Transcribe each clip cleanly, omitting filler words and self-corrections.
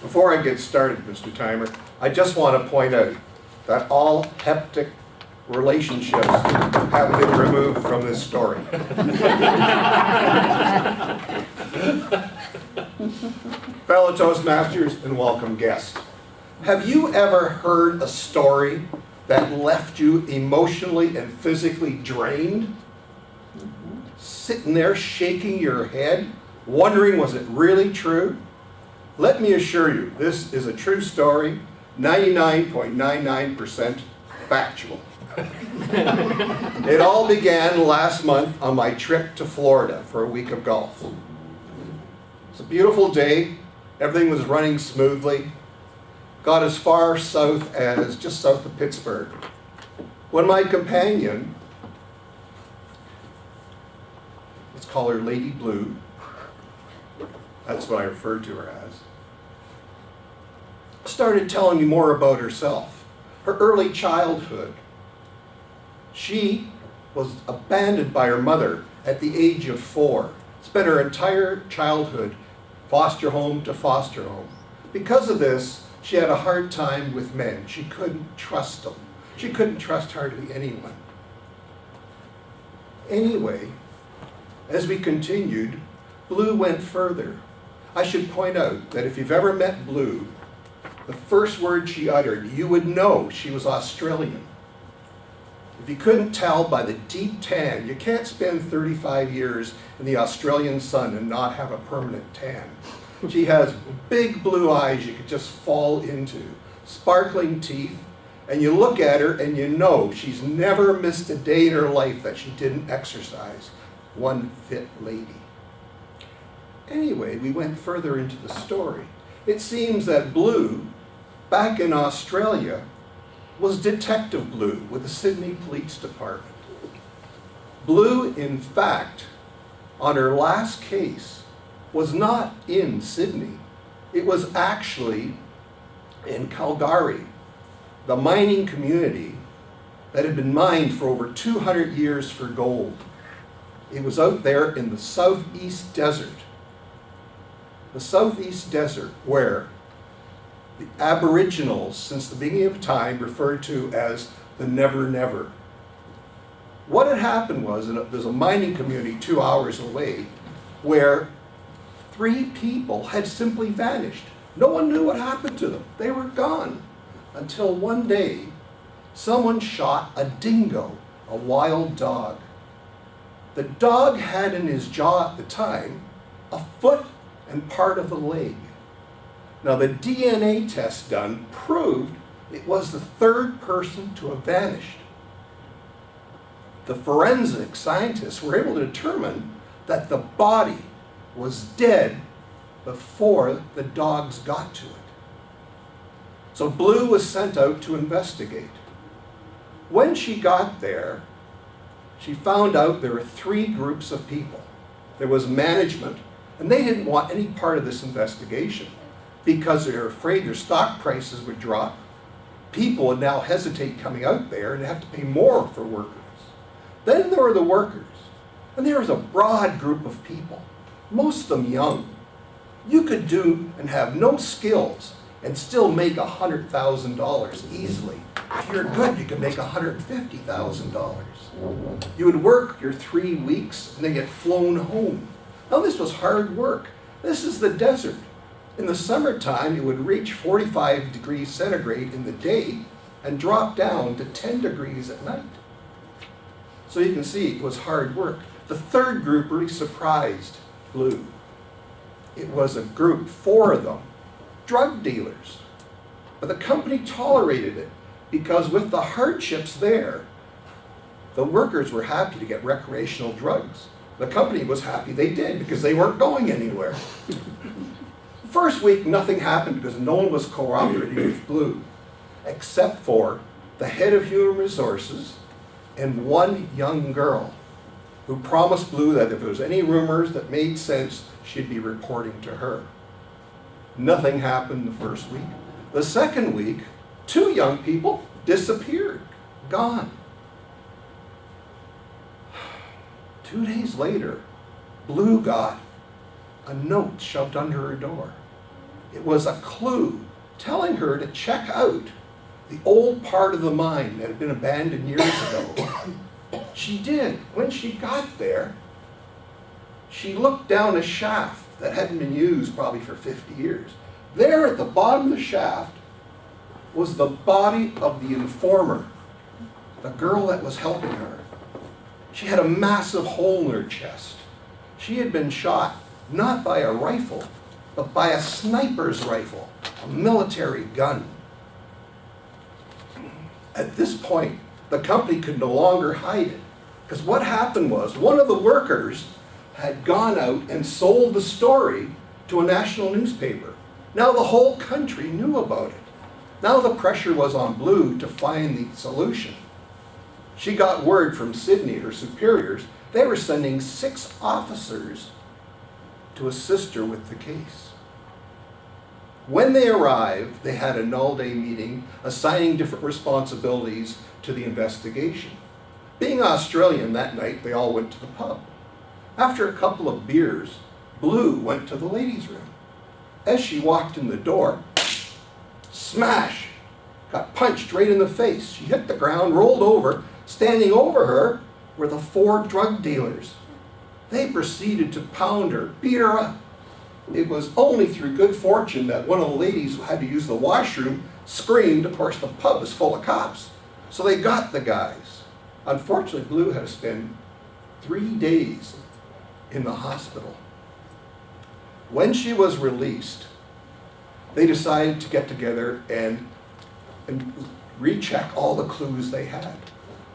Before I get started, Mr. Timer, I just want to point out that all heptic relationships have been removed from this story. Fellow Toastmasters and welcome guests, have you ever heard a story that left you emotionally and physically drained? Sitting there shaking your head, wondering was it really true? Let me assure you, this is a true story, 99.99% factual. It all began last month on my trip to Florida for a week of golf. It's a beautiful day, everything was running smoothly. Got as far south as just south of Pittsburgh, when my companion, let's call her Lady Blue, that's what I referred to her as, started telling me more about herself, her early childhood. She was abandoned by her mother at the age of 4, spent her entire childhood foster home to foster home. Because of this, she had a hard time with men. She couldn't trust them. She couldn't trust hardly anyone. Anyway, as we continued, Blue went further. I should point out that if you've ever met Blue, the first word she uttered, you would know she was Australian. If you couldn't tell by the deep tan, you can't spend 35 years in the Australian sun and not have a permanent tan. She has big blue eyes you could just fall into, sparkling teeth, and you look at her and you know she's never missed a day in her life that she didn't exercise. One fit lady. Anyway, we went further into the story. It seems that Blue, back in Australia, was Detective Blue with the Sydney Police Department. Blue, in fact, on her last case, was not in Sydney. It was actually in Calgary, the mining community that had been mined for over 200 years for gold. It was out there in the southeast desert. The southeast desert where the Aboriginals, since the beginning of time, referred to as the Never Never. What had happened was, there's a mining community 2 hours away where 3 people had simply vanished. No one knew what happened to them. They were gone. Until one day, someone shot a dingo, a wild dog. The dog had in his jaw at the time a foot and part of a leg. Now the DNA test done proved it was the 3rd person to have vanished. The forensic scientists were able to determine that the body was dead before the dogs got to it. So Blue was sent out to investigate. When she got there, she found out there were 3 groups of people. There was management, and they didn't want any part of this investigation because they were afraid their stock prices would drop. People would now hesitate coming out there and have to pay more for workers. Then there were the workers, and there was a broad group of people, most of them young. You could do and have no skills and still make $100,000 easily. If you're good, you could make $150,000. You would work your 3 weeks and then get flown home. Now this was hard work. This is the desert. In the summertime, it would reach 45 degrees centigrade in the day and drop down to 10 degrees at night. So you can see it was hard work. The 3rd group really surprised Blue. It was a group, 4 of them, drug dealers. But the company tolerated it because with the hardships there, the workers were happy to get recreational drugs. The company was happy they did because they weren't going anywhere. The first week, nothing happened because no one was cooperating with Blue, except for the head of human resources and one young girl who promised Blue that if there was any rumors that made sense, she'd be reporting to her. Nothing happened the first week. The second week, 2 young people disappeared, gone. 2 days later, Blue got a note shoved under her door. It was a clue telling her to check out the old part of the mine that had been abandoned years ago. She did. When she got there, she looked down a shaft that hadn't been used probably for 50 years. There at the bottom of the shaft was the body of the informer, the girl that was helping her. She had a massive hole in her chest. She had been shot not by a rifle, but by a sniper's rifle, a military gun. At this point, the company could no longer hide it, because what happened was one of the workers had gone out and sold the story to a national newspaper. Now the whole country knew about it. Now the pressure was on Blue to find the solution. She got word from Sydney, her superiors. They were sending 6 officers to assist her with the case. When they arrived, they had an all-day meeting assigning different responsibilities to the investigation. Being Australian that night, they all went to the pub. After a couple of beers, Blue went to the ladies' room. As she walked in the door, smash! Got punched right in the face. She hit the ground, rolled over. Standing over her were the 4 drug dealers. They proceeded to pound her, beat her up. It was only through good fortune that one of the ladies who had to use the washroom screamed. Of course, the pub was full of cops. So they got the guys. Unfortunately, Blue had to spend 3 days in the hospital. When she was released, they decided to get together and recheck all the clues they had.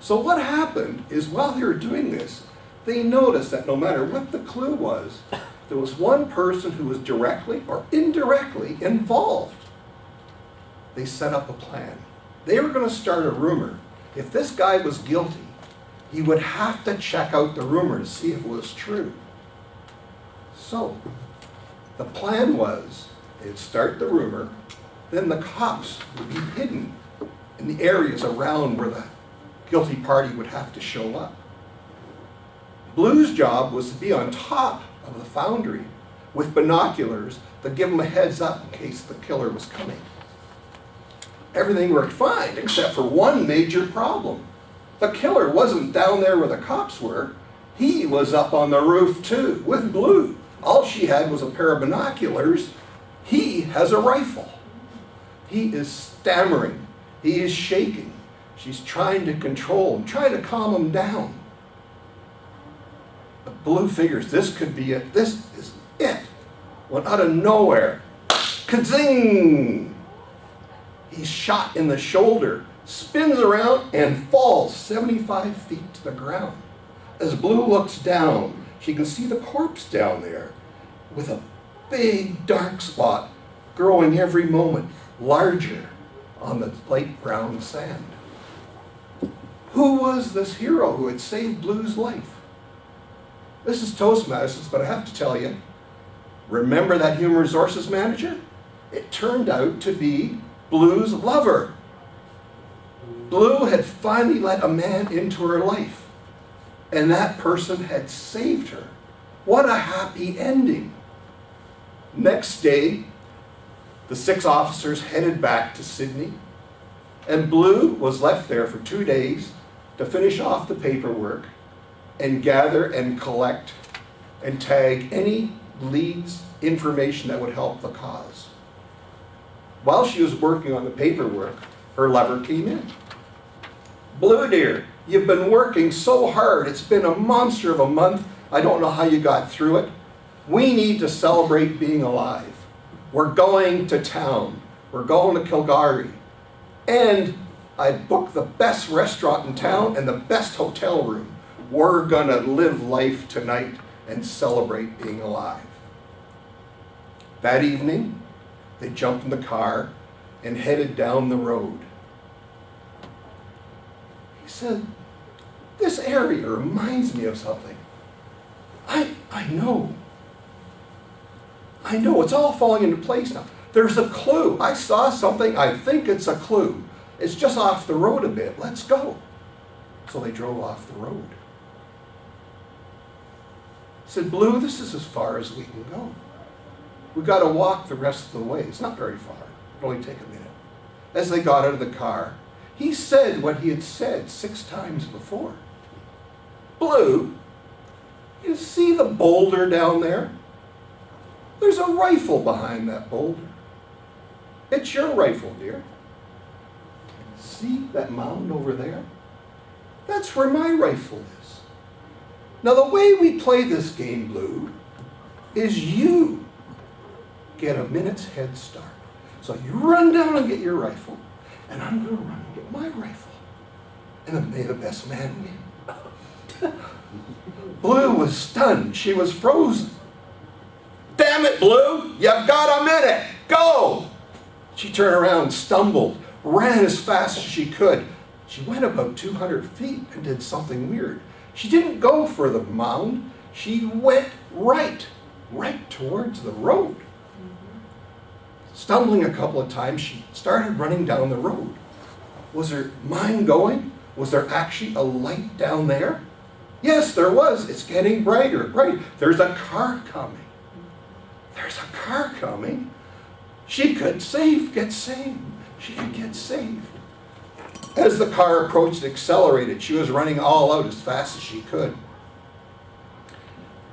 So what happened is while they were doing this, they noticed that no matter what the clue was, there was one person who was directly or indirectly involved. They set up a plan. They were going to start a rumor. If this guy was guilty, he would have to check out the rumor to see if it was true. So the plan was they'd start the rumor, then the cops would be hidden in the areas around where the guilty party would have to show up. Blue's job was to be on top of the foundry with binoculars to give them a heads up in case the killer was coming. Everything worked fine except for one major problem. The killer wasn't down there where the cops were. He was up on the roof too, with Blue. All she had was a pair of binoculars. He has a rifle. He is stammering. He is shaking. She's trying to control him, trying to calm him down. But Blue figures this could be it. This is it. When out of nowhere, ka-zing! He's shot in the shoulder, spins around, and falls 75 feet to the ground. As Blue looks down, she can see the corpse down there with a big dark spot growing every moment larger on the light brown sand. Who was this hero who had saved Blue's life? This is Toastmasters, but I have to tell you, remember that human resources manager? It turned out to be Blue's lover. Blue had finally let a man into her life, and that person had saved her. What a happy ending. Next day, the 6 officers headed back to Sydney, and Blue was left there for 2 days to finish off the paperwork and gather and collect and tag any leads, information that would help the cause. While she was working on the paperwork, her lover came in. Blue dear, you've been working so hard. It's been a monster of a month. I don't know how you got through it. We need to celebrate being alive. We're going to town. We're going to Kilgary. And I booked the best restaurant in town and the best hotel room. We're gonna live life tonight and celebrate being alive. That evening, they jumped in the car and headed down the road. He said, this area reminds me of something. I know. I know, it's all falling into place now. There's a clue. I saw something, I think it's a clue. It's just off the road a bit, let's go. So they drove off the road. He said, Blue, this is as far as we can go. We've got to walk the rest of the way. It's not very far. It'll only take a minute. As they got out of the car, he said what he had said 6 times before. Blue, you see the boulder down there? There's a rifle behind that boulder. It's your rifle, dear. See that mound over there? That's where my rifle is. Now the way we play this game, Blue, is you get a minute's head start. So you run down and get your rifle, and I'm going to run and get my rifle. And then may the best man win. Blue was stunned. She was frozen. Damn it, Blue! You've got a minute! Go! She turned around, stumbled, ran as fast as she could. She went about 200 feet and did something weird. She didn't go for the mound. She went right towards the road. Stumbling a couple of times, she started running down the road. Was her mind going? Was there actually a light down there? Yes, there was. It's getting brighter, brighter. There's a car coming. There's a car coming. She could get saved. She could get saved. As the car approached, it accelerated. She was running all out as fast as she could.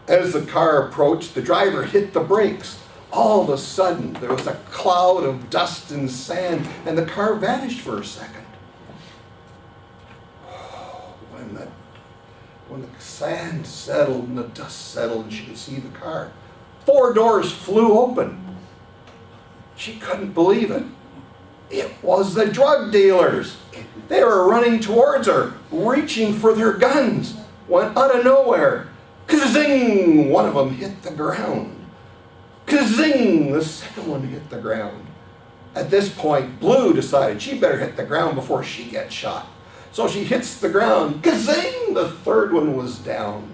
As the car approached, the driver hit the brakes. All of a sudden, there was a cloud of dust and sand, and the car vanished for a second. When the sand settled and the dust settled and she could see the car, 4 doors flew open. She couldn't believe it. It was the drug dealers. They were running towards her, reaching for their guns, when out of nowhere, ka-zing, one of them hit the ground. Ka-zing, the second one hit the ground. At this point, Blue decided she better hit the ground before she gets shot. So she hits the ground. Ka-zing, the third one was down.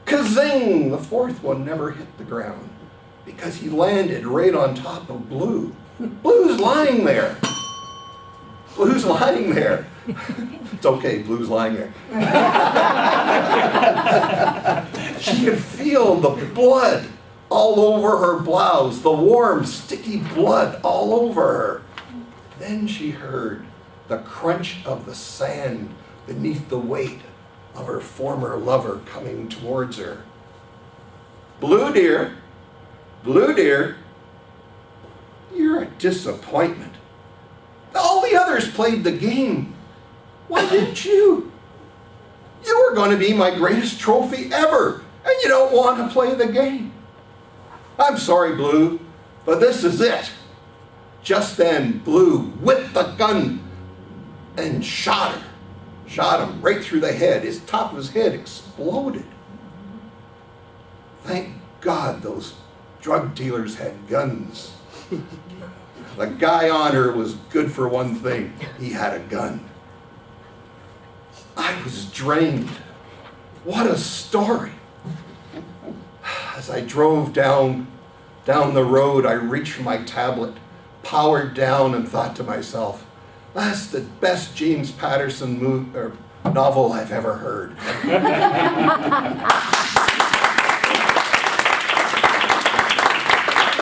Ka-zing, the fourth one never hit the ground because he landed right on top of Blue. Blue's lying there. Blue's lying there. It's okay, Blue's lying there. She could feel the blood all over her blouse, the warm, sticky blood all over her. Then she heard the crunch of the sand beneath the weight of her former lover coming towards her. Blue dear, you're a disappointment. All the others played the game. Why didn't you? You were going to be my greatest trophy ever, and you don't want to play the game. I'm sorry, Blue, but this is it. Just then, Blue whipped the gun and shot her. Shot him right through the head. His top of his head exploded. Thank God those drug dealers had guns. The guy on her was good for one thing. He had a gun. I was drained. What a story. As I drove down the road, I reached for my tablet, powered down, and thought to myself, that's the best James Patterson novel I've ever heard.